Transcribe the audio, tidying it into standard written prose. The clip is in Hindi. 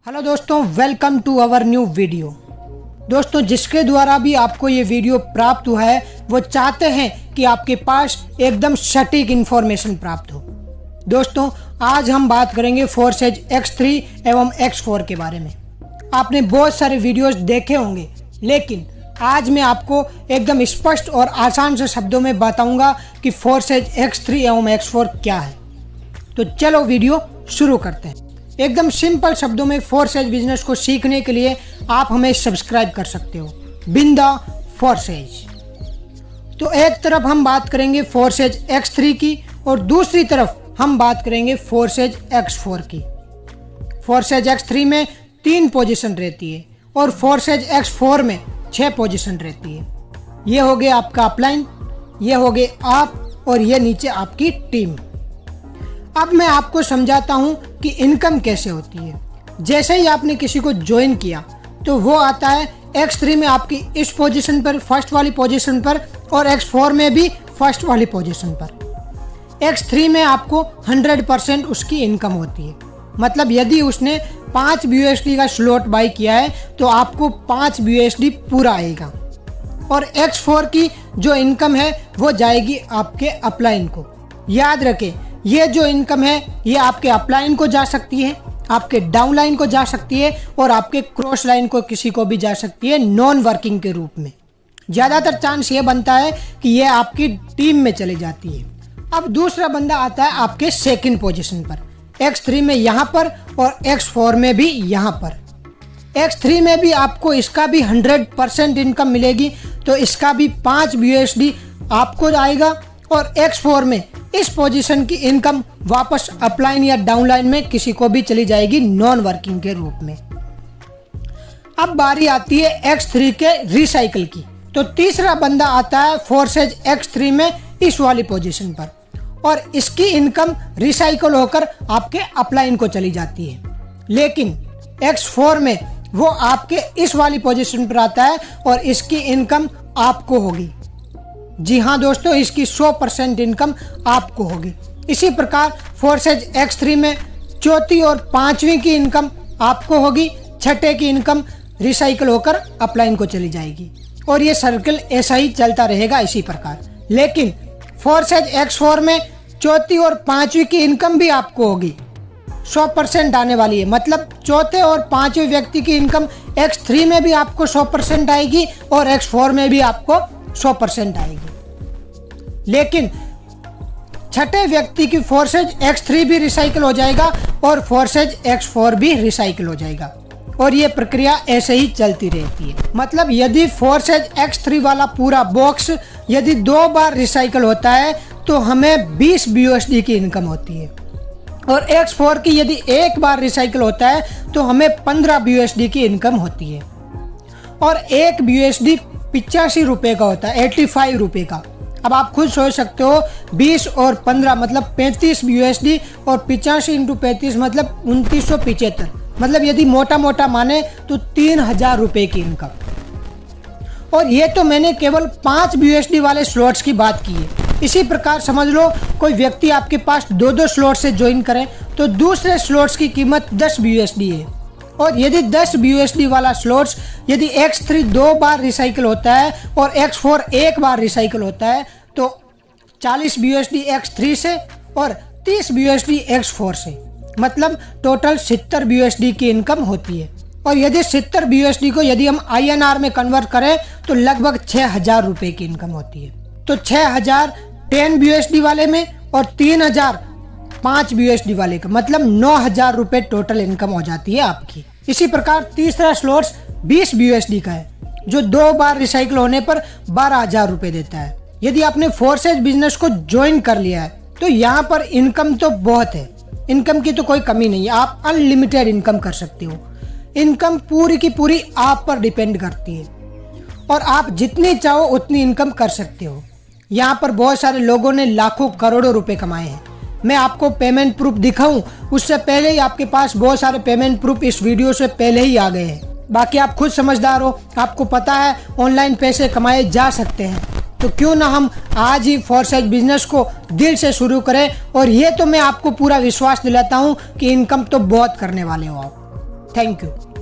हेलो दोस्तों, welcome to our new video. दोस्तों, जिसके द्वारा भी आपको ये वीडियो प्राप्त हुआ है वो चाहते हैं कि आपके पास एकदम सटीक इन्फॉर्मेशन प्राप्त हो। दोस्तों, आज हम बात करेंगे फोर्सेज X3 एवं X4 के बारे में। आपने बहुत सारे वीडियोस देखे होंगे, लेकिन आज मैं आपको एकदम स्पष्ट और आसान से शब्दों में बताऊंगा कि फोर्सेज X3 एवं X4 क्या है। तो चलो वीडियो शुरू करते हैं। एकदम सिंपल शब्दों में फोर्सेज बिजनेस को सीखने के लिए आप हमें सब्सक्राइब कर सकते हो, बिंदा फोर्सेज। तो एक तरफ हम बात करेंगे फोर्सेज X3 की और दूसरी तरफ हम बात करेंगे फोर्सेज X4 की। फोर्सेज X3 में 3 पोजीशन रहती है और फोर्सेज X4 में 6 पोजीशन रहती है। ये हो गए आपका अपलाइन, ये हो गए आप और ये नीचे आपकी टीम। अब मैं आपको समझाता हूं कि इनकम कैसे होती है। जैसे ही आपने किसी को ज्वाइन किया तो वो आता है X3 में आपकी इस पोजीशन पर, फर्स्ट वाली पोजीशन पर, और X4 में भी फर्स्ट वाली पोजीशन पर। X3 में आपको 100% उसकी इनकम होती है। मतलब यदि उसने 5 BUSD का स्लॉट बाई किया है तो आपको 5 BUSD पूरा आएगा। और X4 की जो इनकम है वो जाएगी आपके अपलाइन को। याद रखें, ये जो इनकम है ये आपके अपलाइन को जा सकती है, आपके डाउनलाइन को जा सकती है और आपके क्रॉस लाइन को किसी को भी जा सकती है नॉन वर्किंग के रूप में। ज़्यादातर चांस ये बनता है कि ये आपकी टीम में चली जाती है। अब दूसरा बंदा आता है आपके सेकंड पोजीशन पर, X3 में यहाँ पर और X4 में भी यहाँ पर। X3 में भी आपको इसका भी 100% इनकम मिलेगी, तो इसका भी 5 BUSD आपको आएगा। और X4 में इस पोजीशन की इनकम वापस अपलाइन या डाउनलाइन में किसी को भी चली जाएगी नॉन वर्किंग के रूप में। अब बारी आती है X3 के रिसाइकल की। तो तीसरा बंदा आता है फोर्सेज X3 में इस वाली पोजीशन पर और इसकी इनकम रिसाइकल होकर आपके अपलाइन को चली जाती है। लेकिन X4 में वो आपके इस वाली पोजीशन पर आता है और इसकी इनकम आपको होगी। जी हाँ दोस्तों, इसकी 100% इनकम आपको होगी। इसी प्रकार फोर्सेज X3 में चौथी और पांचवी की इनकम आपको होगी, छठे की इनकम रिसाइकल होकर अपलाइन को चली जाएगी और ये सर्कल ऐसा ही चलता रहेगा इसी प्रकार। लेकिन फोर्सेज X4 में चौथी और पांचवी की इनकम भी आपको होगी, 100% आने वाली है। मतलब चौथे और पांचवें व्यक्ति की इनकम X3 में भी आपको 100% आएगी और X4 में भी आपको 100% आएगी। लेकिन छठे व्यक्ति की फोर्सेज X3 भी रिसाइकल हो जाएगा और फोर्सेज X4 भी रिसाइकल हो जाएगा और ये प्रक्रिया ऐसे ही चलती रहती है। मतलब यदि फोर्सेज X3 वाला पूरा बॉक्स यदि 2 बार रिसाइकल होता है तो हमें 20 BUSD की इनकम होती है और X4 की यदि 1 बार रिसाइकल होता है तो हमें 15 BUSD की इनकम होती है। और 1 BUSD 85 रुपये का होता है, 85 रुपये का। अब आप खुद सोच सकते हो, 20 और 15 मतलब 35 BUSD और 85 × 35 मतलब 2975। मतलब यदि मोटा मोटा माने तो 3000 रुपये की इनकम। और ये तो मैंने केवल 5 BUSD वाले स्लॉट्स की बात की है। इसी प्रकार समझ लो, कोई व्यक्ति आपके पास 2-2 स्लॉट से ज्वाइन करे तो दूसरे स्लॉट्स की कीमत 10 BUSD है। और यदि 10 BUSD वाला स्लॉट्स यदि X3 2 बार रिसाइकल होता है और X4 1 बार रिसाइकल होता है तो 40 BUSD X3 से और 30 BUSD X4 से, मतलब टोटल 70 BUSD की इनकम होती है। और यदि 70 BUSD को यदि हम INR में कन्वर्ट करें तो लगभग 6000 रुपये की इनकम होती है। तो 6000 10 BUSD वाले में और 3000 5 BUSD वाले का, मतलब 9000 रुपये टोटल इनकम हो जाती है आपकी। इसी प्रकार तीसरा स्लॉट्स 20 BUSD का है जो 2 बार रिसाइकल होने पर 12000 रुपये देता है। यदि आपने फोर्सेज बिजनेस को ज्वाइन कर लिया है तो यहाँ पर इनकम तो बहुत है, इनकम की तो कोई कमी नहीं है। आप अनलिमिटेड इनकम कर सकते हो। इनकम पूरी की पूरी आप पर डिपेंड करती है और आप जितनी चाहो उतनी इनकम कर सकते हो। यहाँ पर बहुत सारे लोगों ने लाखों करोड़ों रुपए कमाए हैं। मैं आपको पेमेंट प्रूफ दिखाऊं उससे पहले ही आपके पास बहुत सारे पेमेंट प्रूफ इस वीडियो से पहले ही आ गए हैं। बाकी आप खुद समझदार हो, आपको पता है ऑनलाइन पैसे कमाए जा सकते हैं, तो क्यों ना हम आज ही फोर्सेज बिजनेस को दिल से शुरू करें। और ये तो मैं आपको पूरा विश्वास दिलाता हूँ कि इनकम तो बहुत करने वाले हो आप। Thank you.